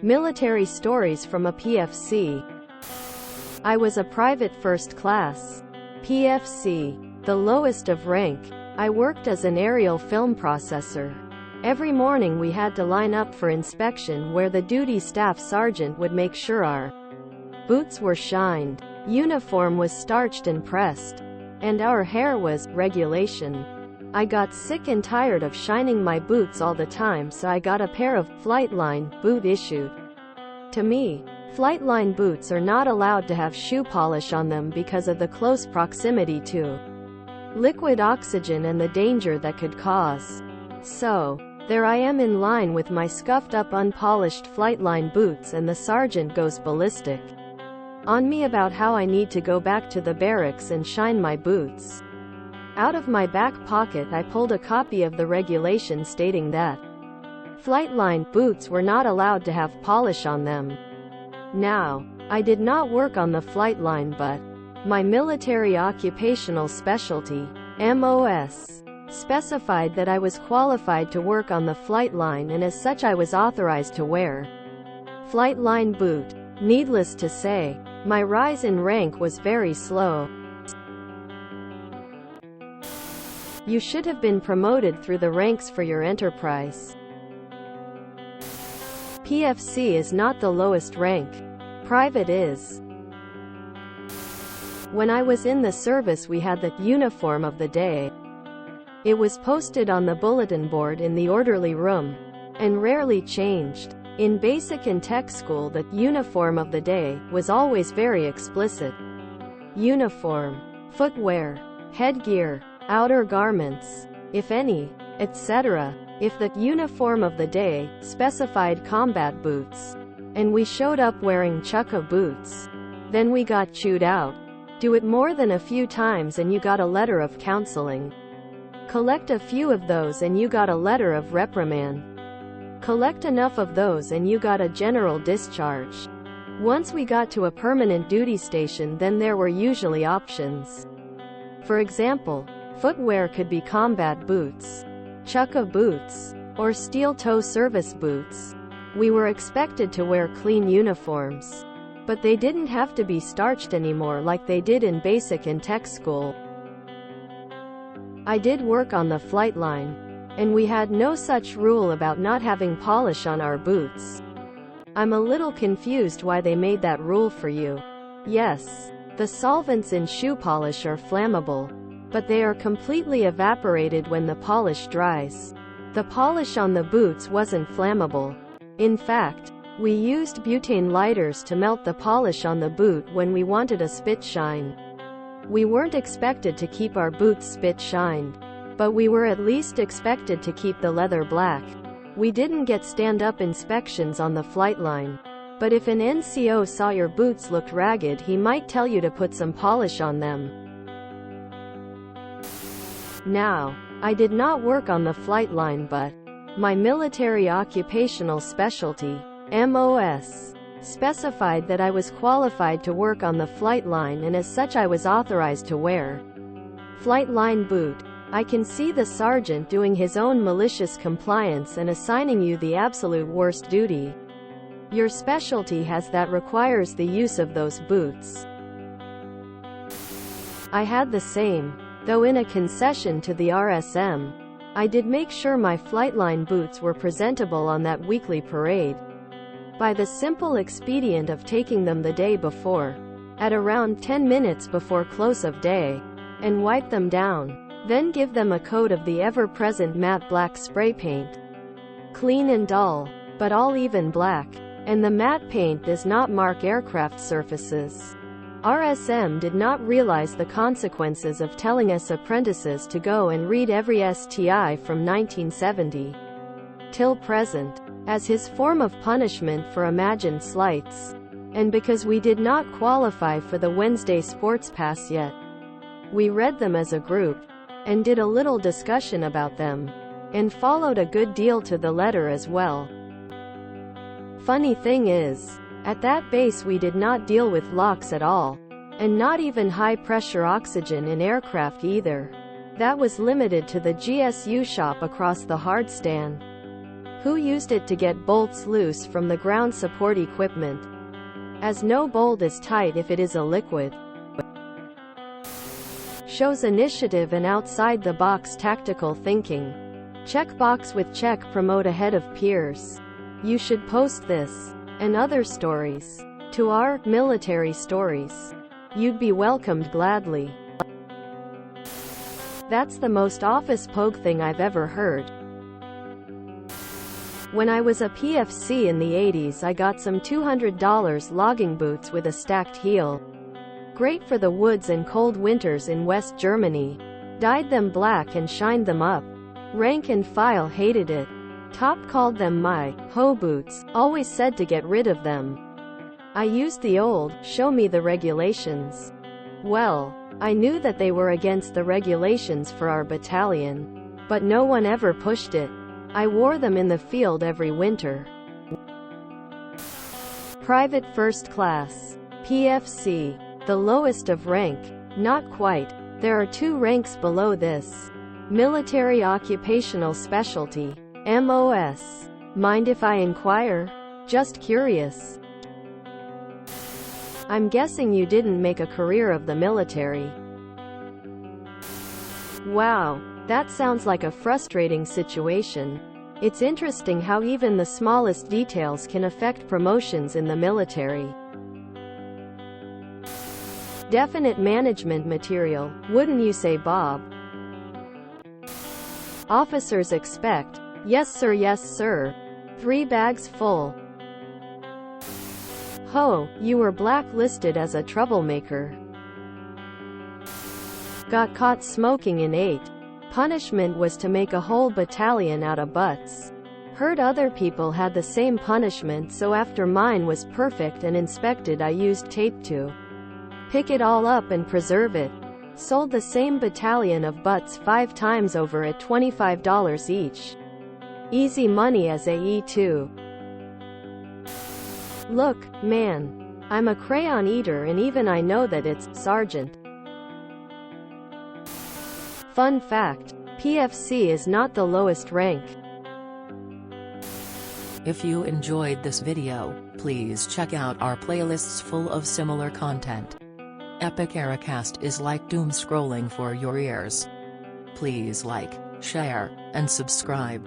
Military stories from a PFC. I was a private first class. PFC. The lowest of rank. I worked as an aerial film processor. Every morning we had to line up for inspection where the duty staff sergeant would make sure our boots were shined, uniform was starched and pressed, and our hair was regulation. I got sick and tired of shining my boots all the time, so I got a pair of Flightline boot issued to me. Flightline boots are not allowed to have shoe polish on them because of the close proximity to liquid oxygen and the danger that could cause. So, there I am in line with my scuffed up unpolished Flightline boots, and the sergeant goes ballistic on me about how I need to go back to the barracks and shine my boots. Out of my back pocket I pulled a copy of the regulation stating that Flightline boots were not allowed to have polish on them. Now, I did not work on the Flightline, but my military occupational specialty, MOS, specified that I was qualified to work on the Flightline, and as such I was authorized to wear Flightline boot. Needless to say, my rise in rank was very slow. You should have been promoted through the ranks for your enterprise. PFC is not the lowest rank. Private is. When I was in the service we had the uniform of the day. It was posted on the bulletin board in the orderly room, and rarely changed. In basic and tech school the uniform of the day was always very explicit. Uniform, footwear, headgear, outer garments, if any, etc. If the uniform of the day specified combat boots, and we showed up wearing chukka boots, then we got chewed out. Do it more than a few times and you got a letter of counseling. Collect a few of those and you got a letter of reprimand. Collect enough of those and you got a general discharge. Once we got to a permanent duty station, then there were usually options. For example, footwear could be combat boots, chukka boots, or steel-toe service boots. We were expected to wear clean uniforms, but they didn't have to be starched anymore like they did in basic and tech school. I did work on the Flightline, and we had no such rule about not having polish on our boots. I'm a little confused why they made that rule for you. Yes, the solvents in shoe polish are flammable, but they are completely evaporated when the polish dries. The polish on the boots wasn't flammable. In fact, we used butane lighters to melt the polish on the boot when we wanted a spit shine. We weren't expected to keep our boots spit shined, but we were at least expected to keep the leather black. We didn't get stand-up inspections on the Flightline, but if an NCO saw your boots looked ragged he might tell you to put some polish on them. Now, I did not work on the Flightline, but my military occupational specialty, MOS, specified that I was qualified to work on the Flightline, and as such I was authorized to wear Flightline boot. I can see the sergeant doing his own malicious compliance and assigning you the absolute worst duty. Your specialty has that requires the use of those boots. I had the same, though in a concession to the RSM. I did make sure my Flightline boots were presentable on that weekly parade, by the simple expedient of taking them the day before, at around 10 minutes before close of day, and wipe them down. Then give them a coat of the ever-present matte black spray paint. Clean and dull, but all even black. And the matte paint does not mark aircraft surfaces. RSM did not realize the consequences of telling us apprentices to go and read every STI from 1970 till present, as his form of punishment for imagined slights. And because we did not qualify for the Wednesday sports pass yet, we read them as a group, and did a little discussion about them, and followed a good deal to the letter as well. Funny thing is, at that base we did not deal with locks at all, and not even high-pressure oxygen in aircraft either. That was limited to the GSU shop across the hardstand. Who used it to get bolts loose from the ground support equipment? As no bolt is tight if it is a liquid. Shows initiative and outside-the-box tactical thinking. Checkbox with check promote ahead of peers. You should post this and other stories to our military stories. You'd be welcomed gladly. That's the most office pogue thing I've ever heard. When I was a PFC in the 80s, I got some $200 logging boots with a stacked heel. Great for the woods and cold winters in West Germany. Dyed them black and shined them up. Rank and file hated it. Top called them my hoe boots, always said to get rid of them. I used the old show me the regulations. Well, I knew that they were against the regulations for our battalion, but no one ever pushed it. I wore them in the field every winter. Private First Class. PFC. The lowest of rank. Not quite. There are 2 ranks below this. Military Occupational Specialty. MOS. Mind if I inquire? Just curious. I'm guessing you didn't make a career of the military. Wow, that sounds like a frustrating situation. It's interesting how even the smallest details can affect promotions in the military. Definite management material, wouldn't you say, Bob? Officers expect, yes sir, 3 bags full. Ho, you were blacklisted as a troublemaker. Got caught smoking in 8. Punishment was to make a whole battalion out of butts. Heard other people had the same punishment, so after mine was perfect and inspected, I used tape to pick it all up and preserve it. Sold the same battalion of butts 5 times over at $25 each. Easy money as AE too. Look, man. I'm a crayon eater and even I know that it's Sergeant. Fun fact. PFC is not the lowest rank. If you enjoyed this video, please check out our playlists full of similar content. Epic Eracast is like doom scrolling for your ears. Please like, share, and subscribe.